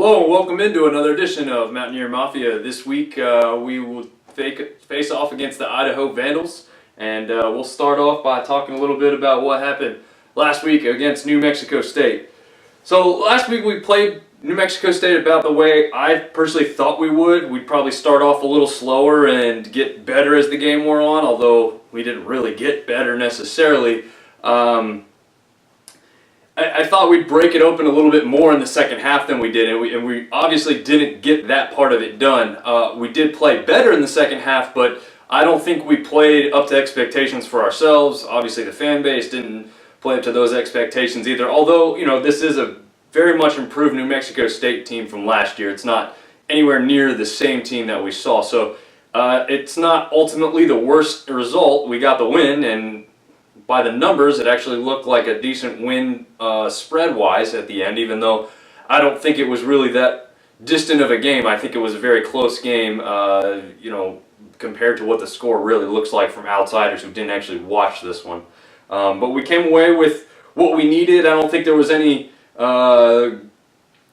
Hello and welcome into another edition of Mountaineer Mafia. This week we will face off against the Idaho Vandals, and we'll start off by talking a little bit about what happened last week against New Mexico State. So last week we played New Mexico State about the way I personally thought we would. We'd probably start off a little slower and get better as the game wore on, although we didn't really get better necessarily. I thought we'd break it open a little bit more in the second half than we did, and we obviously didn't get that part of it done. We did play better in the second half, but I don't think we played up to expectations for ourselves. Obviously, the fan base didn't play up to those expectations either, although, you know, this is a very much improved New Mexico State team from last year. It's not anywhere near the same team that we saw, so it's not ultimately the worst result. We got the win, and by the numbers, it actually looked like a decent win spread-wise at the end, even though I don't think it was really that distant of a game. I think it was a very close game, you know, compared to what the score really looks like from outsiders who didn't actually watch this one. But we came away with what we needed. I don't think there was any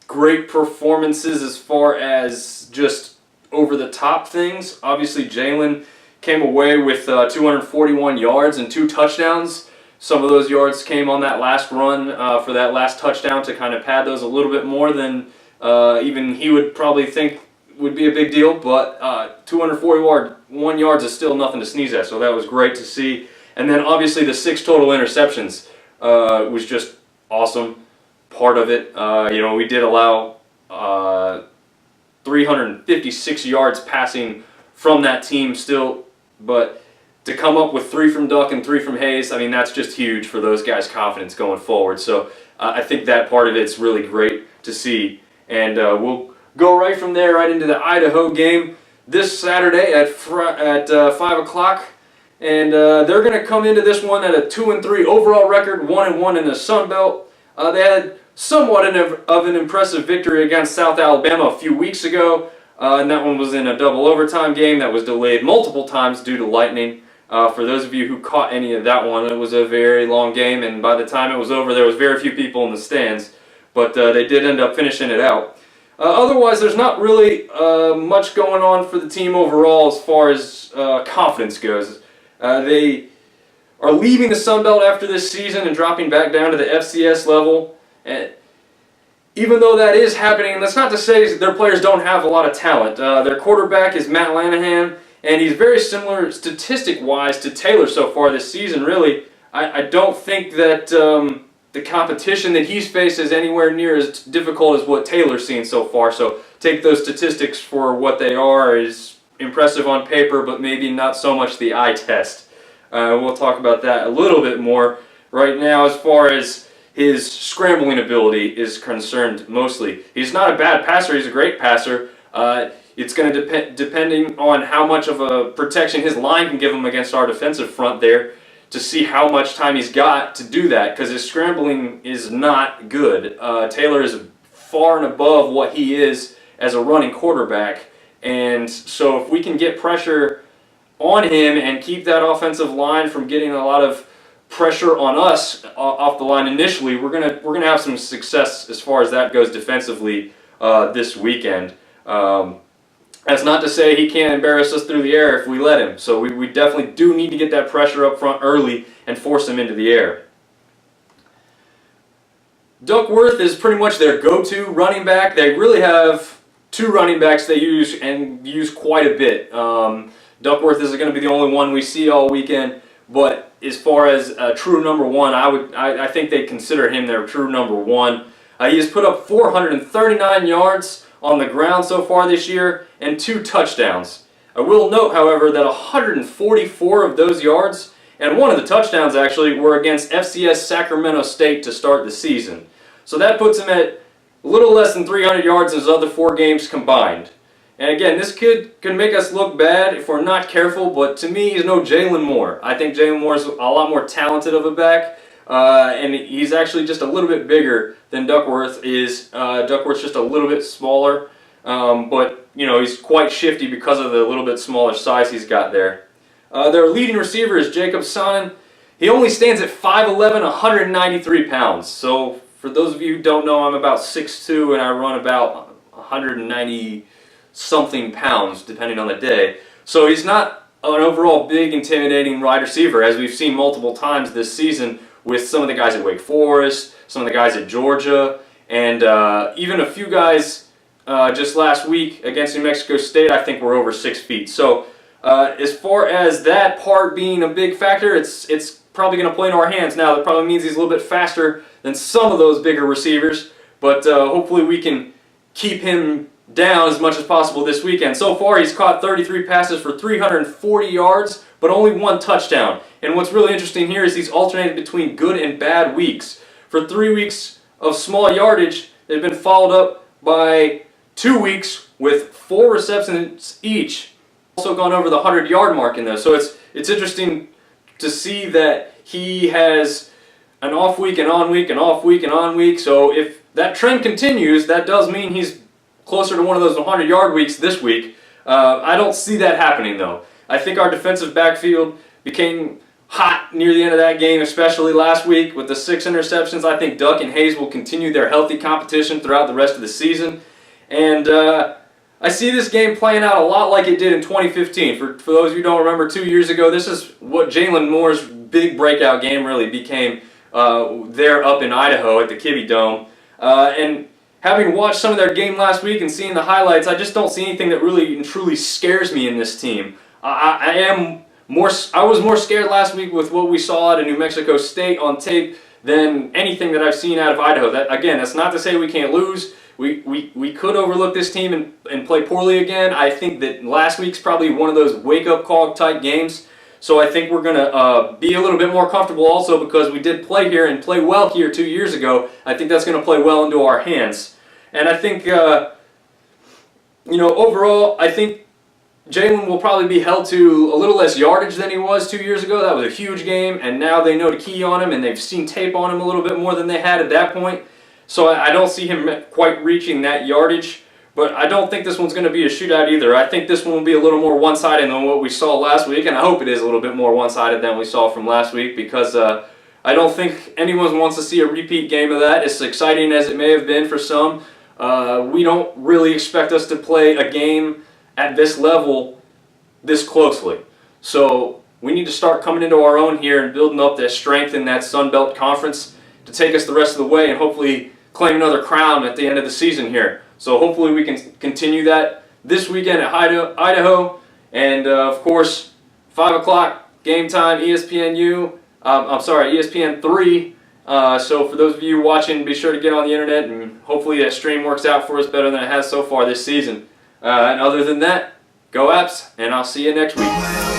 great performances as far as just over-the-top things. Obviously, Jalen came away with 241 yards and 2 touchdowns. Some of those yards came on that last run for that last touchdown to kind of pad those a little bit more than even he would probably think would be a big deal. But 241 yards is still nothing to sneeze at, so that was great to see. And then obviously the 6 total interceptions was just awesome. Part of it, you know, we did allow 356 yards passing from that team still. But to come up with 3 from Duck and 3 from Hayes, I mean, that's just huge for those guys' confidence going forward. So I think that part of it's really great to see. And we'll go right from there right into the Idaho game this Saturday at 5 o'clock. And they're going to come into this one at a 2-3 overall record, 1-1 in the Sun Belt. They had somewhat of an impressive victory against South Alabama a few weeks ago. And that one was in a double overtime game that was delayed multiple times due to lightning. For those of you who caught any of that one, it was a very long game, and by the time it was over, there was very few people in the stands. But they did end up finishing it out. Otherwise, there's not really much going on for the team overall as far as confidence goes. They are leaving the Sun Belt after this season and dropping back down to the FCS level. And even though that is happening, and that's not to say their players don't have a lot of talent. Their quarterback is Matt Lanahan, and he's very similar statistic-wise to Taylor so far this season, really. I don't think that the competition that he's faced is anywhere near as difficult as what Taylor's seen so far. So take those statistics for what they are. Is impressive on paper, but maybe not so much the eye test. We'll talk about that a little bit more right now as far as his scrambling ability is concerned mostly. He's not a bad passer, he's a great passer. It's going to depending on how much of a protection his line can give him against our defensive front there to see how much time he's got to do that, because his scrambling is not good. Taylor is far and above what he is as a running quarterback, and so if we can get pressure on him and keep that offensive line from getting a lot of pressure on us off the line initially, we're gonna have some success as far as that goes defensively this weekend. That's not to say he can't embarrass us through the air if we let him. So we definitely do need to get that pressure up front early and force him into the air. Duckworth is pretty much their go-to running back. They really have 2 running backs they use quite a bit. Duckworth is going to be the only one we see all weekend. But as far as a true number 1, I think they consider him their true number 1. He has put up 439 yards on the ground so far this year and 2 touchdowns. I will note, however, that 144 of those yards and one of the touchdowns actually were against FCS Sacramento State to start the season. So that puts him at a little less than 300 yards in his other 4 games combined. And again, this kid can make us look bad if we're not careful, but to me, he's no Jalen Moore. I think Jalen Moore is a lot more talented of a back, and he's actually just a little bit bigger than Duckworth is. Duckworth's just a little bit smaller, but you know, he's quite shifty because of the little bit smaller size he's got there. Their leading receiver is Jacob Sonnen. He only stands at 5'11", 193 pounds. So for those of you who don't know, I'm about 6'2", and I run about 190 something pounds depending on the day. So he's not an overall big, intimidating wide receiver, as we've seen multiple times this season with some of the guys at Wake Forest, some of the guys at Georgia, and even a few guys just last week against New Mexico State, I think were over 6 feet. So as far as that part being a big factor, it's probably going to play into our hands. Now, that probably means he's a little bit faster than some of those bigger receivers, but hopefully we can keep him down as much as possible this weekend. So far, he's caught 33 passes for 340 yards, but only 1 touchdown. And what's really interesting here is he's alternated between good and bad weeks. For 3 weeks of small yardage, they've been followed up by 2 weeks with 4 receptions each. Also gone over the 100-yard mark in those. So it's interesting to see that he has an off week and on week and off week and on week. So if that trend continues, that does mean he's closer to one of those 100-yard weeks this week. I don't see that happening, though. I think our defensive backfield became hot near the end of that game, especially last week with the 6 interceptions. I think Duck and Hayes will continue their healthy competition throughout the rest of the season. And I see this game playing out a lot like it did in 2015. For those of you who don't remember, 2 years ago, this is what Jalen Moore's big breakout game really became there up in Idaho at the Kibbe Dome. And having watched some of their game last week and seeing the highlights, I just don't see anything that really and truly scares me in this team. I was more scared last week with what we saw out of New Mexico State on tape than anything that I've seen out of Idaho. Again, that's not to say we can't lose. We could overlook this team and play poorly again. I think that last week's probably one of those wake-up call type games. So I think we're going to be a little bit more comfortable also because we did play here and play well here 2 years ago. I think that's going to play well into our hands. And I think, overall, I think Jalen will probably be held to a little less yardage than he was 2 years ago. That was a huge game, and now they know to key on him, and they've seen tape on him a little bit more than they had at that point. So I don't see him quite reaching that yardage, but I don't think this one's going to be a shootout either. I think this one will be a little more one-sided than what we saw last week, and I hope it is a little bit more one-sided than we saw from last week because I don't think anyone wants to see a repeat game of that. As exciting as it may have been for some, we don't really expect us to play a game at this level this closely. So we need to start coming into our own here and building up that strength in that Sun Belt Conference to take us the rest of the way and hopefully claim another crown at the end of the season here. So hopefully we can continue that this weekend at Idaho. And of course, 5 o'clock game time, ESPN 3. So for those of you watching, be sure to get on the internet and hopefully that stream works out for us better than it has so far this season. And other than that, go Apps, and I'll see you next week.